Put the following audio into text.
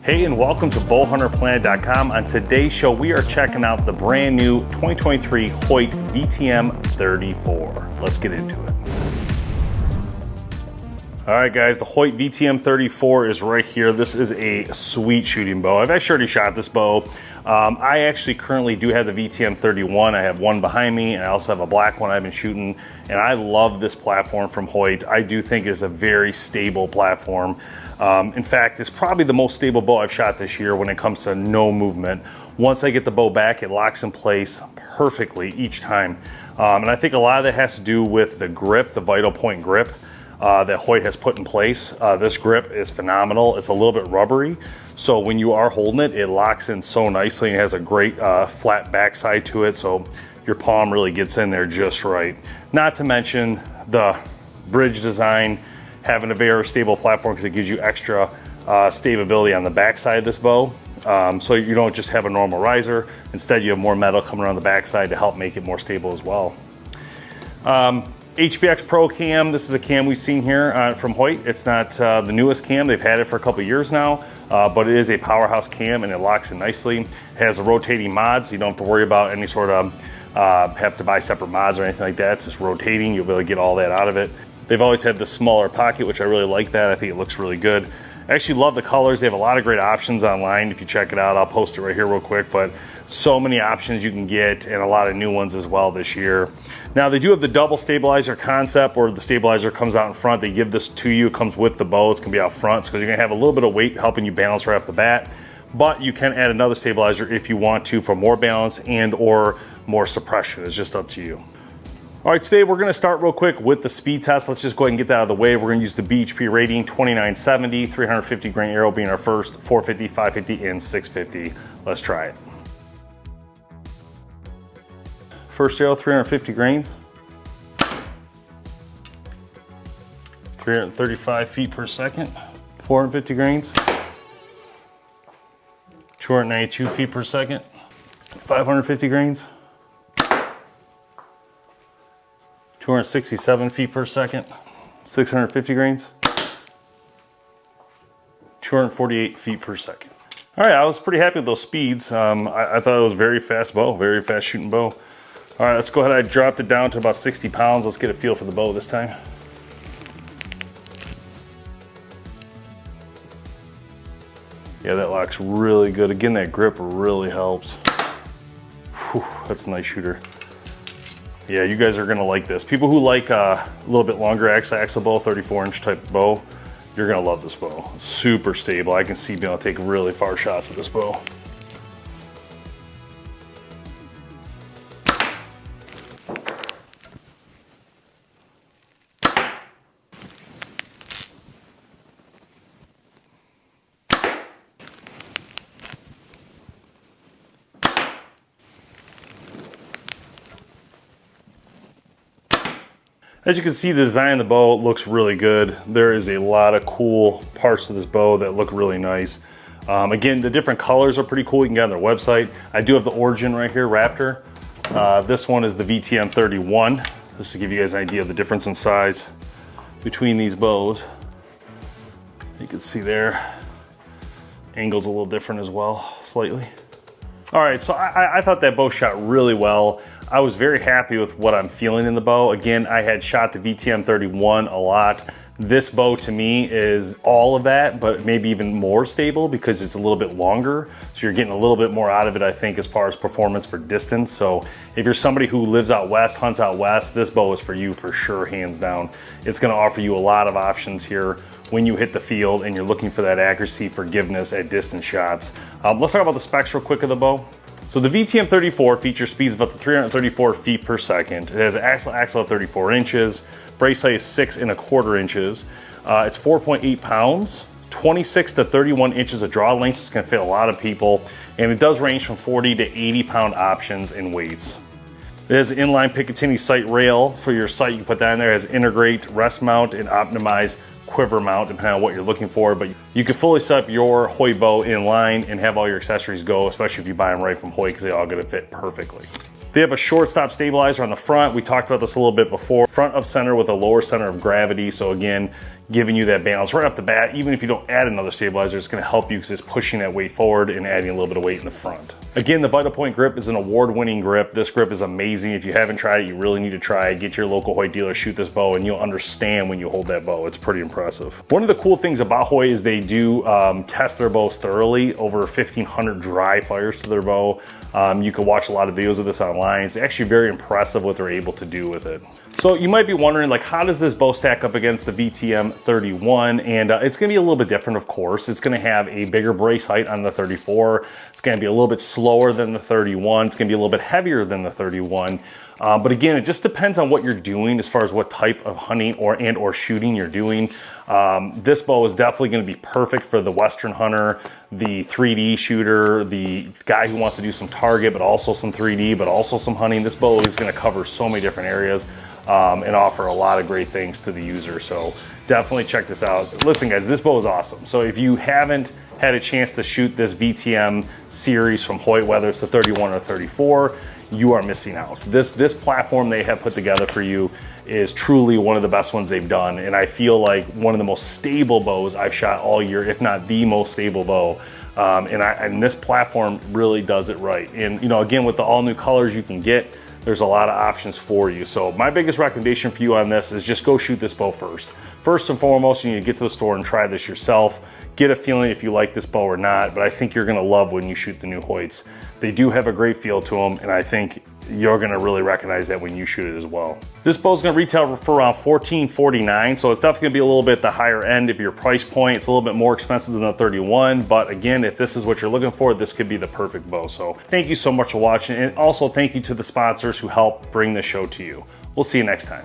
Hey, and welcome to BowHunterPlanet.com. On today's show, we are checking out the brand new 2023 Hoyt VTM 34. Let's get into it. All right, guys, the Hoyt VTM 34 is right here. This is a sweet shooting bow. I've actually already shot this bow. I actually currently do have the VTM 31. I have one behind me, and I also have a black one I've been shooting, and I love this platform from Hoyt. I do think it's a very stable platform. In fact, it's probably the most stable bow I've shot this year when it comes to no movement. Once I get the bow back, it locks in place perfectly each time. And I think a lot of that has to do with the grip, the Vital Point grip that Hoyt has put in place. This grip is phenomenal. It's a little bit rubbery, so when you are holding it, it locks in so nicely and has a great flat backside to it, so your palm really gets in there just right. Not to mention the bridge design, having a very stable platform because it gives you extra stability on the backside of this bow. So you don't just have a normal riser. Instead, you have more metal coming around the backside to help make it more stable as well. HPX Pro cam, this is a cam we've seen here from Hoyt. It's not the newest cam. They've had it for a couple years now, but it is a powerhouse cam and it locks in nicely. It has a rotating mod, so you don't have to worry about any sort of have to buy separate mods or anything like that. It's just rotating. You'll be able to get all that out of it. They've always had the smaller pocket, which I really like that. I think it looks really good. I actually love the colors. They have a lot of great options online. If you check it out, I'll post it right here real quick, but so many options you can get and a lot of new ones as well this year. Now they do have the double stabilizer concept where the stabilizer comes out in front. They give this to you, it comes with the bow. It's gonna be out front, so you're gonna have a little bit of weight helping you balance right off the bat, but you can add another stabilizer if you want to for more balance and or more suppression. It's just up to you. All right, today we're gonna start real quick with the speed test. Let's just go ahead and get that out of the way. We're gonna use the BHP rating 2970, 350 grain arrow being our first, 450, 550, and 650. Let's try it. First arrow, 350 grains. 335 feet per second. 450 grains. 292 feet per second. 550 grains. 267 feet per second, 650 grains, 248 feet per second. All right, I was pretty happy with those speeds. I thought it was a very fast bow, very fast shooting bow. All right, let's go ahead. I dropped it down to about 60 pounds. Let's get a feel for the bow this time. Yeah, that locks really good. Again, that grip really helps. Whew, that's a nice shooter. Yeah, you guys are gonna like this. People who like a little bit longer axle bow, 34-inch type bow, you're gonna love this bow. It's super stable. I can see being able to take really far shots with this bow. As you can see, the design of the bow looks really good. There is a lot of cool parts to this bow that look really nice. Again, the different colors are pretty cool. You can get on their website. I do have the Origin right here, Raptor. This one is the VTM 31. Just to give you guys an idea of the difference in size between these bows. You can see there, angle's a little different as well, slightly. All right, so I thought that bow shot really well. I was very happy with what I'm feeling in the bow. Again, I had shot the VTM 31 a lot. This bow to me is all of that, but maybe even more stable because it's a little bit longer. So you're getting a little bit more out of it, I think, as far as performance for distance. So if you're somebody who lives out west, hunts out west, this bow is for you for sure, hands down. It's gonna offer you a lot of options here when you hit the field and you're looking for that accuracy, forgiveness at distance shots. Let's talk about the specs real quick of the bow. So the VTM 34 features speeds of up to 334 feet per second. It has an axle of 34 inches, brace height is 6¼ inches. It's 4.8 pounds, 26 to 31 inches of draw length. It's gonna fit a lot of people. And it does range from 40 to 80 pound options in weights. It has an inline Picatinny sight rail for your sight. You can put that in there. It has integrate rest mount and optimize quiver mount depending on what you're looking for, but you can fully set up your Hoyt bow in line and have all your accessories go, especially if you buy them right from Hoyt, because they all gonna fit perfectly. They have a short stop stabilizer on the front. We talked about this a little bit before. Front of center with a lower center of gravity. So again, giving you that balance right off the bat. Even if you don't add another stabilizer, it's going to help you because it's pushing that weight forward and adding a little bit of weight in the front. Again, the Vital Point grip is an award-winning grip. This grip is amazing. If you haven't tried it, you really need to try it. Get your local Hoyt dealer, shoot this bow, and you'll understand when you hold that bow. It's pretty impressive. One of the cool things about Hoyt is they do test their bows thoroughly. Over 1,500 dry fires to their bow. You can watch a lot of videos of this online. It's actually very impressive what they're able to do with it. So you might be wondering, like, how does this bow stack up against the VTM 31? And it's gonna be a little bit different, of course. It's gonna have a bigger brace height on the 34. It's gonna be a little bit slower than the 31. It's gonna be a little bit heavier than the 31. But again, it just depends on what you're doing as far as what type of hunting or shooting you're doing. This bow is definitely going to be perfect for the Western hunter, the 3D shooter, the guy who wants to do some target, but also some 3D, but also some hunting. This bow is going to cover so many different areas and offer a lot of great things to the user. So definitely check this out. Listen, guys, this bow is awesome. So if you haven't had a chance to shoot this VTM series from Hoyt, whether it's the 31 or 34, you are missing out. This platform they have put together for you is truly one of the best ones they've done, and I feel like one of the most stable bows I've shot all year, if not the most stable bow. And this platform really does it right. And you know, again, with the all new colors you can get, there's a lot of options for you. So my biggest recommendation for you on this is just go shoot this bow first. First and foremost, you need to get to the store and try this yourself. Get a feeling if you like this bow or not, but I think you're gonna love when you shoot the new Hoyts. They do have a great feel to them, and I think you're gonna really recognize that when you shoot it as well. This bow is gonna retail for around $14.49, so it's definitely gonna be a little bit the higher end of your price point. It's a little bit more expensive than the 31, but again, if this is what you're looking for, this could be the perfect bow. So thank you so much for watching, and also thank you to the sponsors who help bring this show to you. We'll see you next time.